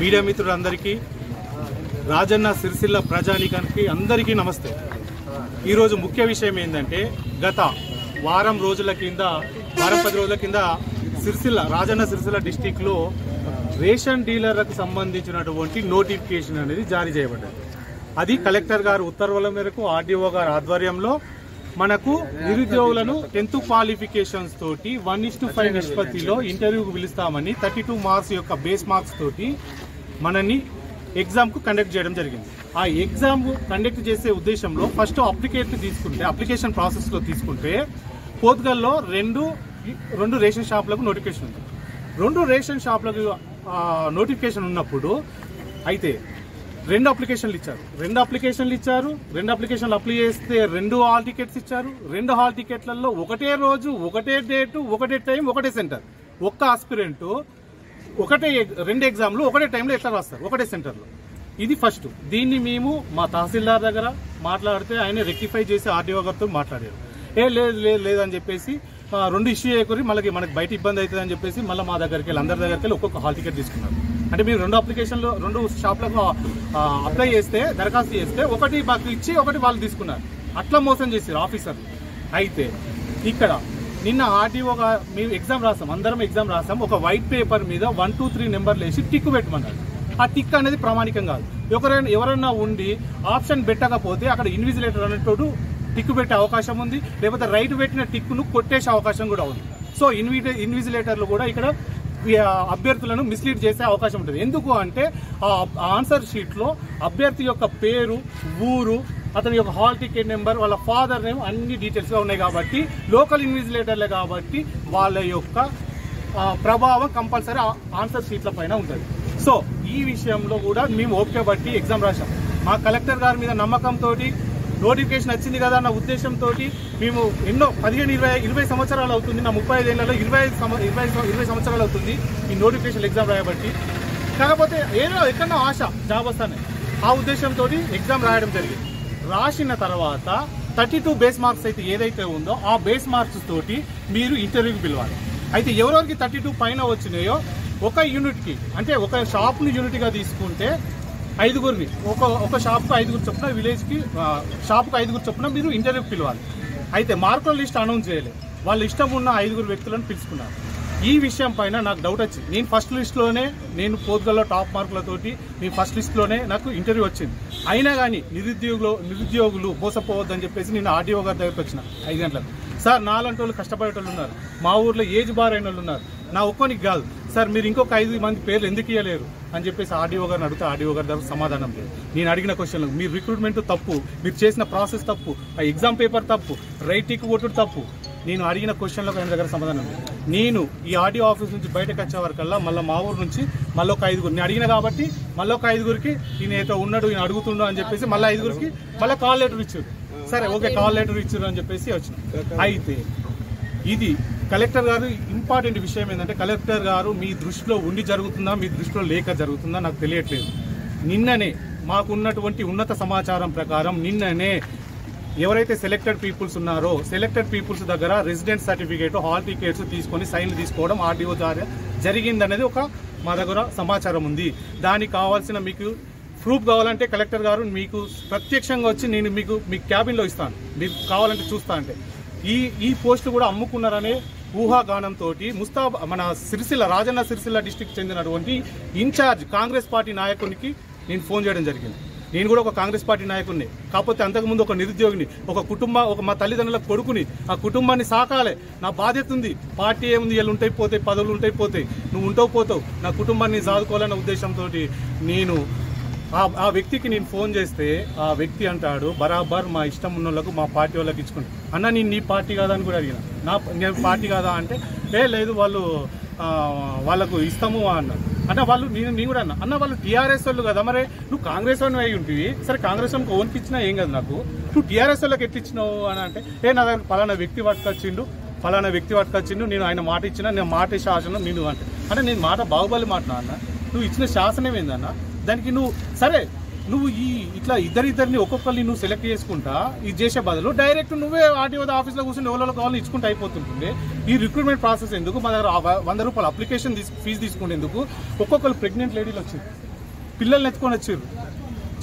Media మిత్రులందరికీ రాజన్న సిరిసిల్ల ప్రజానీకానికి అందరికీ నమస్తే। ఈరోజు ముఖ్య విషయం ఏంటంటే గత వారం 10 రోజుల కింద రాజన్న సిరిసిల్ల డిస్ట్రిక్ట్లో రేషన్ డీలర్లకు సంబంధించినటువంటి నోటిఫికేషన్ అనేది జారీ చేయబడ్డది। అది కలెక్టర్ గారు ఉత్తర్వుల మేరకు ఆర్డీఓ గారి ఆధ్వర్యంలో మనకు నిరుద్యోగులను 10th క్వాలిఫికేషన్స్ తోటి 1:5 నిష్పత్తిలో ఇంటర్వ్యూకు పిలుస్తామని 32 మార్క్స్ యొక్క బేస్ మార్క్స్ తోటి మనని ఎగ్జామ్కు కండక్ట్ చేయడం జరిగింది। ఆ ఎగ్జామ్ కండక్ట్ చేసే ఉద్దేశంలో ఫస్ట్ అప్లికేషన్ ప్రాసెస్లో తీసుకుంటే పోత్గల్లో రెండు రేషన్ షాపులకు నోటిఫికేషన్ ఉంది। 2 రేషన్ షాపులకు నోటిఫికేషన్ ఉన్నప్పుడు అయితే 2 అప్లికేషన్లు ఇచ్చారు। 2 అప్లికేషన్లు అప్లై చేస్తే 2 హాల్ టికెట్స్ ఇచ్చారు। 2 హాల్ టికెట్లలో ఒకటే రోజు, ఒకటే డేటు, ఒకటే టైం, ఒకటే సెంటర్। ఒక్క ఆస్పిరెంట్ 2 ఎగ్జామ్లు ఒకటే టైంలో ఎట్లా రాస్తారు, ఒకటే సెంటర్లో। ఇది ఫస్ట్। దీన్ని మేము మా తహసీల్దార్ దగ్గర మాట్లాడితే ఆయన రెక్టిఫై చేసి ఆర్డీఓ గారితో మాట్లాడారు। లేదని చెప్పేసి 2 ఇష్యూ చేయకూరి మనకి బయట ఇబ్బంది అవుతుంది అని చెప్పేసి మళ్ళీ మా దగ్గరికి వెళ్ళి అందరి దగ్గరికి వెళ్ళి ఒక్కొక్క హాల్ టికెట్ తీసుకున్నారు। అంటే మీరు 2 షాప్లకు అప్లై చేస్తే దరఖాస్తు చేస్తే ఒకటి మాకు ఇచ్చి ఒకటి వాళ్ళు తీసుకున్నారు। అట్లా మోసం చేశారు ఆఫీసర్లు। అయితే ఇక్కడ నిన్న ఆర్డీఓగా మేము అందరం ఎగ్జామ్ రాసాం। ఒక వైట్ పేపర్ మీద 1, 2, 3 నెంబర్లు వేసి టిక్ పెట్టమన్నారు। ఆ టిక్ అనేది ప్రామాణికం కాదు। ఎవరైనా ఉండి ఆప్షన్ పెట్టకపోతే అక్కడ ఇన్విజిలేటర్ అనేటోడు టిక్ పెట్టే అవకాశం ఉంది, లేకపోతే రైట్ పెట్టిన టిక్ను కొట్టేసే అవకాశం కూడా ఉంది। సో ఇన్విజిలేటర్లు కూడా ఇక్కడ అభ్యర్థులను మిస్లీడ్ చేసే అవకాశం ఉంటుంది। ఎందుకు అంటే ఆ ఆన్సర్ షీట్లో అభ్యర్థి యొక్క పేరు, ఊరు, అతని యొక్క హాల్ టికెట్ నెంబర్, వాళ్ళ ఫాదర్ నేమ్ అన్ని డీటెయిల్స్గా ఉన్నాయి కాబట్టి లోకల్ ఇన్విజిలేటర్లే కాబట్టి వాళ్ళ యొక్క ప్రభావం కంపల్సరీ ఆన్సర్ షీట్ల పైన ఉంటుంది। సో ఈ విషయంలో కూడా మేము ఓపిక బట్టి ఎగ్జామ్ రాసాం। మా కలెక్టర్ గారి మీద నమ్మకంతో నోటిఫికేషన్ వచ్చింది కదా అన్న ఉద్దేశంతో మేము ఎన్నో 15, 20 సంవత్సరాలు అవుతుంది, నా 35 ఏళ్లలో 20 సంవత్సరాలు అవుతుంది ఈ నోటిఫికేషన్ ఎగ్జామ్ రాయబట్టి। కాకపోతే ఎక్కడో ఆశ జాబ్ వస్తానే ఆ ఉద్దేశంతో ఎగ్జామ్ రాయడం జరిగింది। రాసిన తర్వాత 32 బేస్ మార్క్స్ అయితే ఏదైతే ఉందో ఆ బేస్ మార్క్స్ తోటి మీరు ఇంటర్వ్యూకి పిలవాలి। అయితే ఎవరెవరికి 32 పైన వచ్చినాయో ఒక యూనిట్కి, అంటే ఒక షాప్ని యూనిట్గా తీసుకుంటే 5గురిని ఒక షాప్కు 5 చొప్పున, విలేజ్కి షాప్కు 5 చొప్పున మీరు ఇంటర్వ్యూకి పిలవాలి। అయితే మార్కుల లిస్ట్ అనౌన్స్ చేయలేదు, వాళ్ళ ఇష్టం ఉన్న 5 వ్యక్తులను పిలుచుకున్నారు। ఈ విషయం పైన నాకు డౌట్ వచ్చింది। నేను ఫస్ట్ లిస్ట్లోనే, నేను పోత్గల్లో టాప్ మార్కులతోటి నేను ఫస్ట్ లిస్ట్లోనే నాకు ఇంటర్వ్యూ వచ్చింది। అయినా కానీ నిరుద్యోగులు మోసపోవద్దని చెప్పేసి నేను ఆర్డీఓ గారి దగ్గరికి వచ్చిన 5 గంటలకు। సార్ నాలాంటి వాళ్ళు కష్టపడేటోళ్ళు ఉన్నారు, మా ఊర్లో ఏజ్ బార్ అయిన వాళ్ళు ఉన్నారు, నా ఒక్కనికి కాదు సార్, మీరు ఇంకొక 5 మంది పేర్లు ఎందుకు ఇవ్వలేరు అని చెప్పేసి ఆర్డీఓ గారిని అడిగితే ఆర్డీఓ గారి దగ్గర సమాధానం లేదు। నేను అడిగిన క్వశ్చన్లు, మీరు రిక్రూట్మెంట్ తప్పు, మీరు చేసిన ప్రాసెస్ తప్పు, ఆ ఎగ్జామ్ పేపర్ తప్పు, రైట్ టిక్ కొట్టుడు తప్పు, నేను అడిగిన క్వశ్చన్లకు ఆయన దగ్గర సమాధానం లేదు। నేను ఈ ఆర్డీఓ ఆఫీస్ నుంచి బయటకు వచ్చే వరకల్లా మళ్ళీ మా ఊరు నుంచి మళ్ళీ ఒక 5 నేను అడిగిన కాబట్టి మళ్ళీ ఒక 5కి ఈయన ఏదో ఉన్నాడు, ఈయన అడుగుతుండో అని చెప్పేసి మళ్ళీ 5కి మళ్ళీ కాల్ లెటర్ ఇచ్చారు। సరే ఓకే, కాల్ లెటర్ ఇచ్చారు అని చెప్పేసి వచ్చిన। అయితే ఇది కలెక్టర్ గారు ఇంపార్టెంట్ విషయం ఏంటంటే, కలెక్టర్ గారు మీ దృష్టిలో ఉండి జరుగుతుందా, మీ దృష్టిలో లేక జరుగుతుందా నాకు తెలియట్లేదు। నిన్ననే మాకున్నటువంటి ఉన్నత సమాచారం ప్రకారం నిన్ననే ఎవరైతే సెలెక్టెడ్ పీపుల్స్ ఉన్నారో సెలెక్టెడ్ పీపుల్స్ దగ్గర రెసిడెంట్ సర్టిఫికేట్, హాల్ టికెట్స్ తీసుకొని సైన్లు తీసుకోవడం ఆర్డీఓ ద్వారా జరిగిందనేది మా దగ్గర సమాచారం ఉంది। దానికి కావాల్సిన మీకు ప్రూఫ్ కావాలంటే కలెక్టర్ గారు మీకు ప్రత్యక్షంగా వచ్చి నేను మీ క్యాబిన్లో ఇస్తాను, మీకు కావాలంటే చూస్తా అంటే ఈ పోస్టులు కూడా అమ్ముకున్నారనే ఊహాగానంతో మన రాజన్న సిరిసిల్ల డిస్ట్రిక్ట్ చెందినటువంటి ఇన్ఛార్జ్ కాంగ్రెస్ పార్టీ నాయకునికి నేను ఫోన్ చేయడం జరిగింది। నేను కూడా ఒక కాంగ్రెస్ పార్టీ నాయకుడిని, కాకపోతే అంతకుముందు ఒక నిరుద్యోగిని, మా తల్లిదండ్రుల కొడుకుని, ఆ కుటుంబాన్ని సాకాలే, నా బాధ్యత ఉంది। పార్టీ ఏముంది, వీళ్ళు ఉంటాయి పోతాయి, పదవులు ఉంటాయి పోతాయి, నువ్వు ఉంటావు పోతావు, నా కుటుంబాన్ని సాదుకోవాలన్న ఉద్దేశంతో నేను ఆ వ్యక్తికి నేను ఫోన్ చేస్తే ఆ వ్యక్తి అంటాడు, బరాబర్ మా ఇష్టం ఉన్న వాళ్ళకు మా పార్టీ వాళ్ళకి ఇచ్చుకుంటా అన్న, నేను నీ పార్టీ కాదా అని కూడా అడిగిన, నేను పార్టీ కాదా అంటే లేదు వాళ్ళకు ఇస్తాము అన్నారు। అంటే వాళ్ళు నేను కూడా అన్న వాళ్ళు టీఆర్ఎస్ వాళ్ళు కదా, మరి నువ్వు కాంగ్రెస్ వాళ్ళని అయి ఉంటుంది, సరే కాంగ్రెస్ వాళ్ళకి ఓన్కి ఇచ్చినా ఏం కదా, నాకు నువ్వు టీఆర్ఎస్ వాళ్ళకి ఎట్లిచ్చినావు అని అంటే నా దగ్గర ఫలానా వ్యక్తి పట్టుకొచ్చిండు, నేను ఆయన మాట ఇచ్చిన, నేను మాట శాసనం నేను అంటే నేను మాట బాహుబలి మాట అన్న, నువ్వు ఇచ్చిన శాసనం ఏందన్న, దానికి నువ్వు సరే నువ్వు ఇట్లా ఇద్దరిని ఒక్కొక్కరిని నువ్వు సెలెక్ట్ చేసుకుంటా ఇది చేసే బదులు డైరెక్ట్ నువ్వే ఆర్టీఓ ఆఫీస్లో కూర్చొని ఎవరో కావాలని ఇచ్చుకుంటూ అయిపోతుంటుంది। ఈ రిక్రూట్మెంట్ ప్రాసెస్ ఎందుకు, మా దగ్గర 100 రూపాయలు అప్లికేషన్ ఫీజు తీసుకునేందుకు ఒక్కొక్కరు ప్రెగ్నెంట్ లేడీలు వచ్చింది, పిల్లల్ని ఎత్తుకొని వచ్చారు,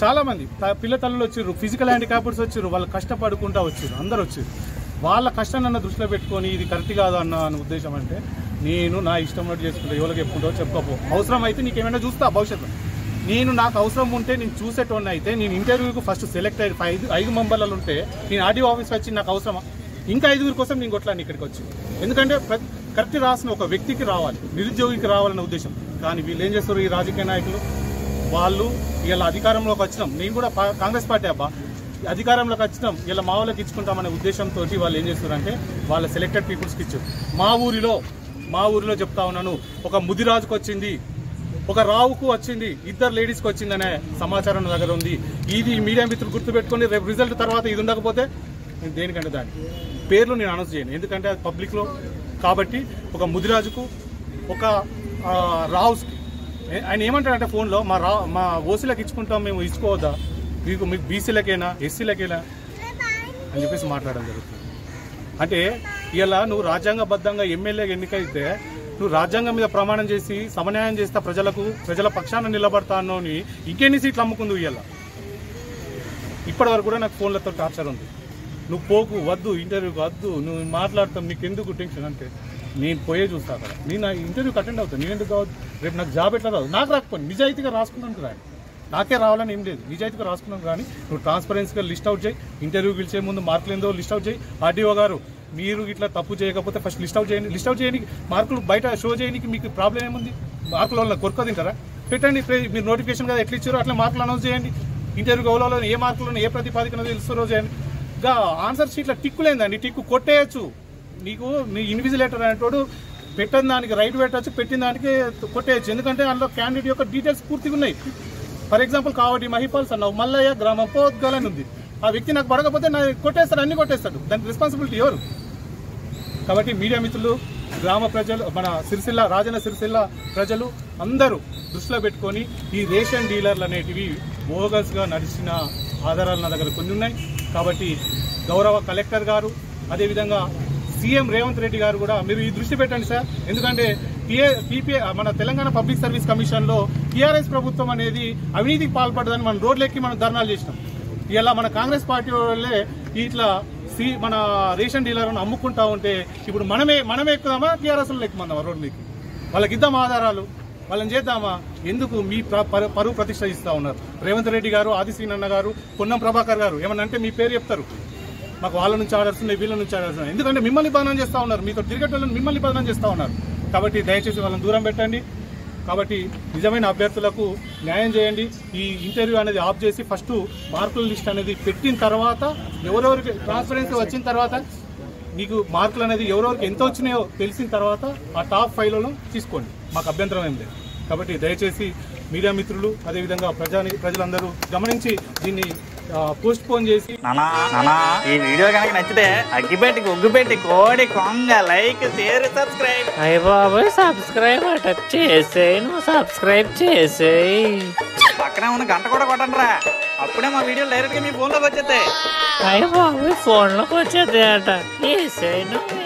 చాలామంది పిల్ల తల్లులు వచ్చారు, ఫిజికల్ హ్యాండిక్యాప్డ్స్ వచ్చారు, వాళ్ళు కష్టపడుకుంటూ వచ్చారు, అందరు వచ్చారు. వాళ్ళ కష్టాన్ని దృష్టిలో పెట్టుకొని ఇది కరెక్ట్ కాదు అన్న ఉద్దేశం. అంటే నేను నా ఇష్టం ఉన్నట్టు చేసుకుంటా, ఎవరికి చెప్పుకుంటావు చెప్పుకోపో, అవసరం అయితే నీకేమైనా చూస్తా భవిష్యత్తులో. నాకు అవసరం ఉంటే నేను చూసేటోన్ని అయితే నేను ఇంటర్వ్యూకి ఫస్ట్ సెలెక్ట్ అయ్యి 5 మెంబర్లు ఉంటే నేను ఆర్డీఓ ఆఫీస్కి వచ్చి నాకు అవసరమా? ఇంకా 5 కోసం నేను కొట్లాను ఇక్కడికి వచ్చి. ఎందుకంటే కరెక్ట్ రాసిన ఒక వ్యక్తికి రావాలి, నిరుద్యోగికి రావాలన్న ఉద్దేశం. కానీ వీళ్ళు ఏం చేస్తారు, ఈ రాజకీయ నాయకులు వాళ్ళు ఇలా అధికారంలోకి వచ్చినాం, నేను కూడా కాంగ్రెస్ పార్టీ అబ్బా, అధికారంలోకి వచ్చినాం ఇలా మా వాళ్ళకి ఇచ్చుకుంటామనే ఉద్దేశంతో వాళ్ళు ఏం చేస్తారంటే వాళ్ళ సెలెక్టెడ్ పీపుల్స్కి ఇచ్చారు. మా ఊరిలో చెప్తా ఉన్నాను, ఒక ముదిరాజుకు వచ్చింది, ఒక రావుకు వచ్చింది, 2 లేడీస్కి వచ్చిందనే సమాచారం నా దగ్గర ఉంది. ఇది మీడియా మిత్రులు గుర్తుపెట్టుకొని రేపు రిజల్ట్ తర్వాత ఇది ఉండకపోతే నేను దేనికంటే దాని పేర్లు నేను అనౌన్స్ చేయను, ఎందుకంటే అది పబ్లిక్లో కాబట్టి. ఒక ముదిరాజుకు, ఒక రావుస్కి ఆయన ఏమంటాడంటే ఫోన్లో మా ఓసీలకు ఇచ్చుకుంటాం, మేము ఇచ్చుకోవద్దా, మీకు బీసీలకైనా ఎస్సీలకైనా అని చెప్పేసి మాట్లాడడం జరుగుతుంది. అంటే ఇలా నువ్వు రాజ్యాంగబద్ధంగా ఎమ్మెల్యేగా ఎన్నికైతే నువ్వు రాజ్యాంగం మీద ప్రమాణం చేసి సమన్యాయం చేస్తా, ప్రజల పక్షాన నిలబడతాను అని ఇంకెన్ని సీట్లు అమ్ముకుందు. ఇలా ఇప్పటి వరకు కూడా నాకు ఫోన్లతో టార్చర్ ఉంది, నువ్వు పోకు, వద్దు, ఇంటర్వ్యూకి వద్దు, నువ్వు మాట్లాడతాం, నీకు ఎందుకు టెన్షన్ అంటే నేను పోయే చూస్తా అక్కడ, నేను నా ఇంటర్వ్యూకి అటెండ్ అవుతాను. నేను ఎందుకు కావద్దు, రేపు నాకు జాబ్ ఎట్లా రాదు, నాకు రాకపోయింది నిజాయితీగా రాసుకున్నాను రాని, నాకే రావాలని ఏం లేదు, నిజాయితీగా రాసుకున్నాను. కానీ నువ్వు ట్రాన్స్పరెన్సీగా లిస్ట్ అవుట్ చేయి, ఇంటర్వ్యూ పిలిచే ముందు మార్కులు ఏందో లిస్ట్ అవుట్ చేయి. ఆర్డీఓ గారు మీరు ఇట్లా తప్పు చేయకపోతే ఫస్ట్ లిస్ట్ అవుట్ చేయని మార్కులు బయట షో చేయడానికి మీకు ప్రాబ్లం ఏముంది? మార్కుల వల్ల కొరక తింటారా? పెట్టండి, మీరు నోటిఫికేషన్ కదా ఎట్లా ఇచ్చారో అట్లా మార్కులు అనౌన్స్ చేయండి. ఇంటర్వ్యూ గౌరవంలో ఏ మార్కులను ఏ ప్రతిపాదికన తెలుస్తారో చేయండి. ఇంకా ఆన్సర్ షీట్లో టిక్కులేందండి, టిక్కు కొట్టేయచ్చు. నీకు నీ ఇన్విజిలేటర్ అనేటోడు పెట్టిన దానికి రైట్ పెట్టచ్చు, పెట్టిన దానికి కొట్టేయచ్చు. ఎందుకంటే అందులో క్యాండిడేట్ యొక్క డీటెయిల్స్ పూర్తిగా ఉన్నాయి. ఫర్ ఎగ్జాంపుల్ కావటి మహిపాల్స్ అన్నావు, మల్లయ్య గ్రామం పోద్గలని ఉంది. ఆ వ్యక్తి నాకు పడకపోతే నాకు కొట్టేస్తాడు, అన్ని కొట్టేస్తాడు, దానికి రెస్పాన్సిబిలిటీ ఎవరు? కాబట్టి మీడియా మిత్రులు, గ్రామ ప్రజలు, మన రాజన్న సిరిసిల్ల ప్రజలు అందరూ దృష్టిలో పెట్టుకొని ఈ రేషన్ డీలర్లు అనేటివి బోగస్గా నడిచిన ఆధారాలు నా దగ్గర కొన్ని ఉన్నాయి. కాబట్టి గౌరవ కలెక్టర్ గారు, అదేవిధంగా సీఎం రేవంత్ రెడ్డి గారు కూడా మీరు ఈ దృష్టి పెట్టండి సార్. ఎందుకంటే మన తెలంగాణ పబ్లిక్ సర్వీస్ కమిషన్లో టీఆర్ఎస్ ప్రభుత్వం అనేది అవినీతికి పాల్పడదని మనం రోడ్లెక్కి మనం ధర్నాలు చేసినాం. ఇలా మన కాంగ్రెస్ పార్టీ వాళ్ళే ఇట్లా మన రేషన్ డీలర్లను అమ్ముకుంటా ఉంటే ఇప్పుడు మనమే ఎక్కుదామా, టీఆర్ఎస్ ఎక్కుమందామా రోడ్ మీకు? వాళ్ళకి ఇద్దామా ఆధారాలు, వాళ్ళని చేద్దామా? ఎందుకు మీ పరువు ప్రతిష్ట ఇస్తా ఉన్నారు? రేవంత్ రెడ్డి గారు, ఆదిశ్రీనన్న గారు, పొన్నం ప్రభాకర్ గారు ఏమన్నా అంటే మీ పేరు చెప్తారు, మాకు వాళ్ళ నుంచి ఆర్డర్స్ ఉన్నాయి, వీళ్ళ నుంచి ఆర్డర్స్ ఉన్నాయి. ఎందుకంటే మిమ్మల్ని బదనం చేస్తూ ఉన్నారు, మీతో తిరిగేటోళ్ళని మిమ్మల్ని బదనం చేస్తూ ఉన్నారు. కాబట్టి దయచేసి వాళ్ళని దూరం పెట్టండి. కాబట్టి నిజమైన అభ్యర్థులకు న్యాయం చేయండి. ఈ ఇంటర్వ్యూ అనేది ఆఫ్ చేసి ఫస్ట్ మార్కుల లిస్ట్ అనేది పెట్టిన తర్వాత, ఎవరెవరికి ట్రాన్స్పరెన్సీ వచ్చిన తర్వాత, మీకు మార్కులు అనేది ఎవరెవరికి ఎంత వచ్చినాయో తెలిసిన తర్వాత ఆ టాప్ 5లలో తీసుకోండి, మాకు అభ్యంతరం ఏం లేదు. కాబట్టి దయచేసి మీడియా మిత్రులు, అదేవిధంగా ప్రజలందరూ గమనించి దీన్ని పోస్ట్ పోన్ చేసి ఈ వీడియో కనుక నచ్చితే అగ్గిపెట్టి ఉగ్గుపెట్టి కోడి కొంగ లైక్ షేర్ సబ్స్క్రైబ్. అయ్య బాబోయ్, సబ్స్క్రైబ్ అట చేసేయి, నువ్వు సబ్స్క్రైబ్ చేసేయి, పక్కనే ఉన్న గంట కూడా కొట్టండి రా, అప్పుడే మా వీడియో డైరెక్ట్ గా మీ ఫోన్ లోకి వచ్చేస్తాయి. అయ్య బాబోయ్, ఫోన్ లోకి వచ్చేది అట, చేసేయి నువ్వు.